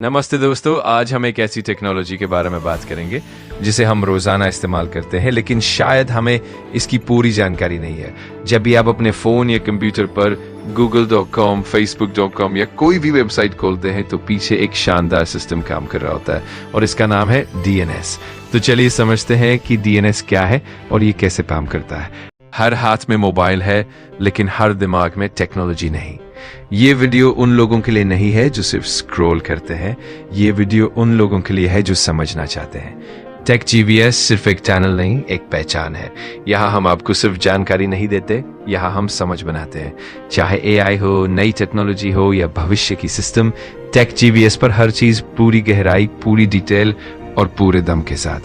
नमस्ते दोस्तों, आज हम एक ऐसी टेक्नोलॉजी के बारे में बात करेंगे जिसे हम रोजाना इस्तेमाल करते हैं, लेकिन शायद हमें इसकी पूरी जानकारी नहीं है। जब भी आप अपने फोन या कंप्यूटर पर google.com, facebook.com या कोई भी वेबसाइट खोलते हैं तो पीछे एक शानदार सिस्टम काम कर रहा होता है और इसका नाम है DNS। तो चलिए समझते हैं कि DNS क्या है और ये कैसे काम करता है। हर हाथ में मोबाइल है, लेकिन हर दिमाग में टेक्नोलॉजी नहीं। ये वीडियो उन लोगों के लिए नहीं है जो सिर्फ स्क्रॉल करते हैं, ये वीडियो उन लोगों के लिए है जो समझना चाहते हैं। टेक GVS सिर्फ एक चैनल नहीं, एक पहचान है। यहाँ हम आपको सिर्फ जानकारी नहीं देते, यहाँ हम समझ बनाते हैं। चाहे AI हो, नई टेक्नोलॉजी हो या भविष्य की सिस्टम, टेक GVS पर हर चीज पूरी गहराई, पूरी डिटेल और पूरे दम के साथ,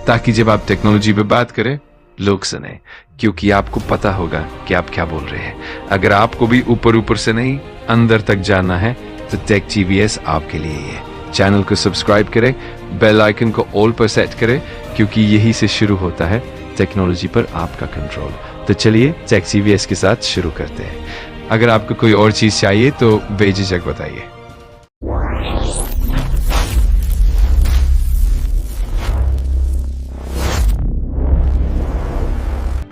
ताकि जब आप टेक्नोलॉजी पे बात करें लोग सुने, क्योंकि आपको पता होगा कि आप क्या बोल रहे हैं। अगर आपको भी ऊपर ऊपर से नहीं अंदर तक जानना है तो टेक GVS आपके लिए है। चैनल को सब्सक्राइब करें, बेल आइकन को ऑल पर सेट करें, क्योंकि यही से शुरू होता है टेक्नोलॉजी पर आपका कंट्रोल। तो चलिए टेक GVS के साथ शुरू करते हैं। अगर आपको कोई और चीज चाहिए तो बेझिझक बताइए।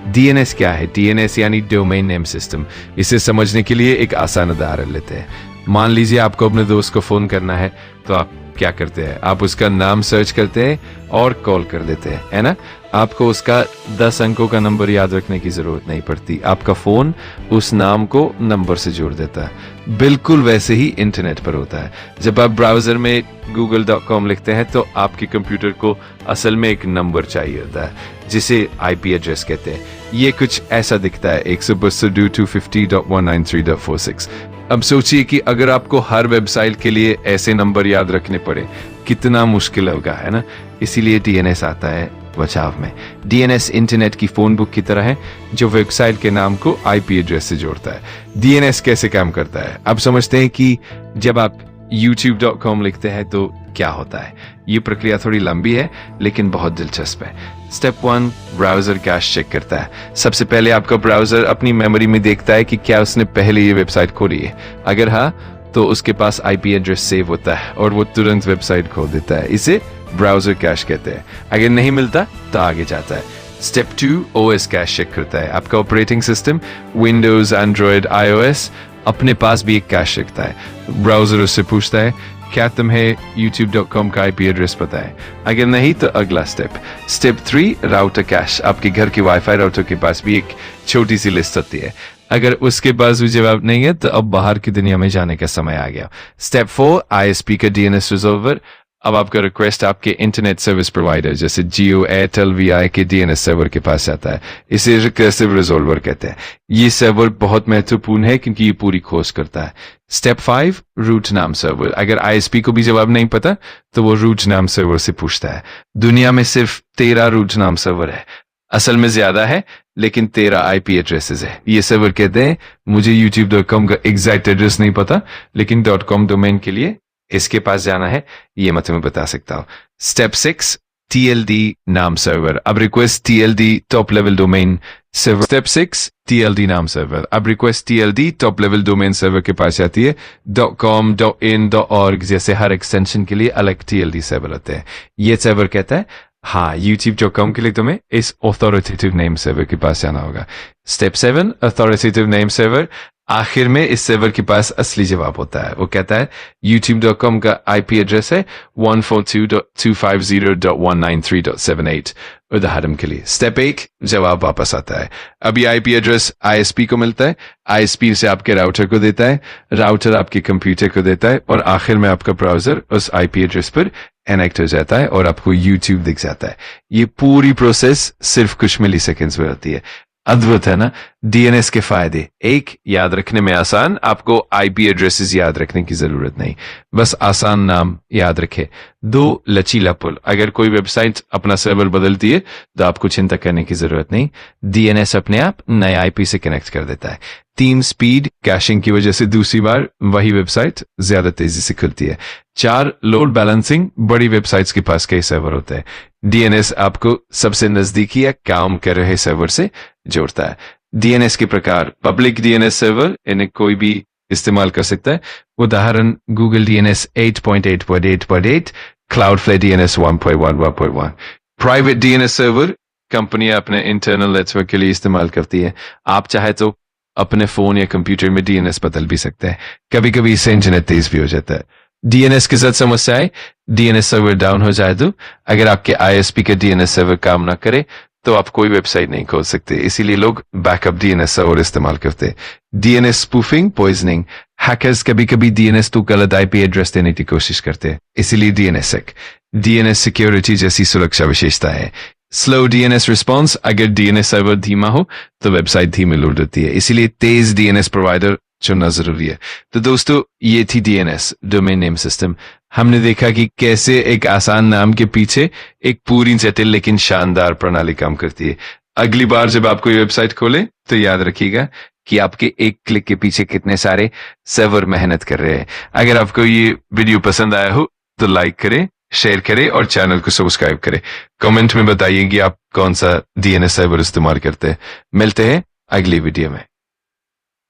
DNS क्या है? DNS यानी डोमेन नेम सिस्टम। इसे समझने के लिए एक आसान उदाहरण लेते हैं। मान लीजिए आपको अपने दोस्त को फोन करना है, तो आप क्या करते हैं? आप उसका नाम सर्च करते हैं और कॉल कर देते हैं, है ना? आपको उसका 10 अंकों का नंबर याद रखने की जरूरत नहीं पड़ती। आपका फोन उस नाम को नंबर से जोड़ देता है। बिल्कुल वैसे ही इंटरनेट पर होता है। जब आप ब्राउजर में google.com लिखते हैं तो आपके कंप्यूटर को असल में एक नंबर चाहिए होता है, जिसे IP एड्रेस कहते हैं। ये कुछ ऐसा दिखता है, 192.250.193.46। अब सोचिए कि अगर आपको हर वेबसाइट के लिए ऐसे नंबर याद रखने पड़े, कितना मुश्किल होगा, है ना? इसीलिए DNS आता है बचाव में। DNS इंटरनेट की फोन बुक की तरह है, जो वेबसाइट के नाम को IP एड्रेस से जोड़ता है। DNS कैसे काम करता है? अब समझते हैं कि जब आप youtube.com लिखते हैं तो क्या होता है। ये प्रक्रिया थोड़ी लंबी है, लेकिन बहुत दिलचस्प है। स्टेप 1, ब्राउजर कैश चेक करता है। सबसे पहले आपका ब्राउजर अपनी मेमोरी में देखता है कि क्या उसने पहले ये वेबसाइट खोली है। अगर हाँ, तो उसके पास IP एड्रेस सेव होता है और वो तुरंत वेबसाइट खोल देता है। इसे ब्राउजर कैश कहते हैं। अगर नहीं मिलता तो आगे जाता है। स्टेप 2, OS कैश चेक करता है। आपका operating system Windows, Android, iOS अपने पास भी एक कैश रखता है। ब्राउजर उससे पूछता है, क्या तुम्हें youtube.com का IP एड्रेस पता है? अगर नहीं तो अगला स्टेप 3, राउटर कैश। आपके घर के वाईफाई राउटर के पास भी एक छोटी सी लिस्ट होती है। अगर उसके पास भी जवाब नहीं है तो अब बाहर की दुनिया में जाने का समय आ गया। स्टेप 4, ISP का DNS रिजॉल्वर। अब आपका रिक्वेस्ट आपके इंटरनेट सर्विस प्रोवाइडर जैसे जियो, एयरटेल, VI के DNS सर्वर के पास जाता है। इसे रिकर्सिव रिजॉल्वर कहते हैं। ये सर्वर बहुत महत्वपूर्ण है क्योंकि ये पूरी खोज करता है। स्टेप 5, रूट नाम सर्वर। अगर ISP को भी जवाब नहीं पता तो वो रूट नाम सर्वर से पूछता है। दुनिया में सिर्फ 13 रूट नाम सर्वर है। असल में ज्यादा है, लेकिन 13 IP एड्रेसेस है। ये सर्वर कहते हैं, मुझे youtube.com का एग्जैक्ट एड्रेस नहीं पता, लेकिन .com डोमेन के लिए इसके पास जाना है, ये मैं तुम्हें बता सकता हूँ। स्टेप 6, TLD नाम सर्वर। अब request TLD top level domain server. Step 6, TLD नाम सर्वर। अब request TLD top level domain server के पास जाती है। .com, .in, .org जैसे हर एक्सटेंशन के लिए अलग TLD सर्वर होते हैं। ये सर्वर कहता है, हाँ, youtube.com के लिए तुम्हें इस ऑथोरिटेटिव नेम सर्वर के पास जाना होगा। Step 7, authoritative name server. आखिर में इस सर्वर के पास असली जवाब होता है। वो कहता है, youtube.com का IP एड्रेस है 142.250.193.78। उदाहरण के लिए स्टेप 8, जवाब वापस आता है। अब ये IP एड्रेस ISP को मिलता है, ISP से आपके राउटर को देता है, राउटर आपके कंप्यूटर को देता है, और आखिर में आपका ब्राउजर उस IP एड्रेस पर कनेक्ट हो जाता है और आपको YouTube दिख जाता है। ये पूरी प्रोसेस सिर्फ कुछ मिली सेकेंड्स में होती है। अद्भुत है ना? DNS के फायदे: 1, याद रखने में आसान। आपको IP एड्रेसेस याद रखने की जरूरत नहीं, बस आसान नाम याद रखे। 2, लचीलापन। अगर कोई वेबसाइट अपना सर्वर बदलती है तो आपको चिंता करने की जरूरत नहीं, DNS अपने आप नए IP से कनेक्ट कर देता है। 3, स्पीड। कैशिंग की वजह से दूसरी बार वही वेबसाइट ज्यादा तेजी से खुलती है। 4, लोड बैलेंसिंग। बड़ी वेबसाइट्स के पास कई सर्वर होते हैं, DNS आपको सबसे नजदीकी या काम कर रहे सर्वर से जोड़ता है। DNS के प्रकार: पब्लिक DNS सर्वर, इन्हें कोई भी इस्तेमाल कर सकता है। उदाहरण Google DNS 8.8.8.8, Cloudflare DNS 1.1.1.1। Private DNS server कंपनियां अपने इंटरनल नेटवर्क के लिए इस्तेमाल करती है। आप चाहे तो अपने फोन या कंप्यूटर में DNS बदल भी सकते हैं। कभी कभी इससे इंटरनेट तेज भी हो जाता है। DNS के साथ समस्या है, DNS सर्वर डाउन हो जाए तो अगर आपके ISP का DNS सर्वर काम ना करे तो आप कोई वेबसाइट नहीं खोल सकते, इसीलिए लोग बैकअप DNS सर्वर इस्तेमाल करते हैं। DNS स्पूफिंग, पॉइजनिंग, हैकर्स कभी कभी DNS तो गलत IP एड्रेस देने की कोशिश करते हैं, इसीलिए DNSSEC, DNS सिक्योरिटी जैसी सुरक्षा विशेषता है। स्लो DNS रिस्पॉन्स, अगर DNS सर्वर धीमा हो तो वेबसाइट धीमी लोड होती है, इसीलिए तेज DNS प्रोवाइडर चुनना जरूरी है। तो दोस्तों ये थी DNS, डोमेन नेम सिस्टम। हमने देखा कि कैसे एक आसान नाम के पीछे एक पूरी जटिल लेकिन शानदार प्रणाली काम करती है। अगली बार जब आप कोई वेबसाइट खोले तो याद रखिएगा कि आपके एक क्लिक के पीछे कितने सारे सर्वर मेहनत कर रहे हैं। अगर आपको ये वीडियो पसंद आया हो तो लाइक करें, शेयर करें और चैनल को सब्सक्राइब करें। कमेंट में बताइए कि आप कौन सा DNS सर्वर इस्तेमाल करते हैं। मिलते हैं अगली वीडियो में।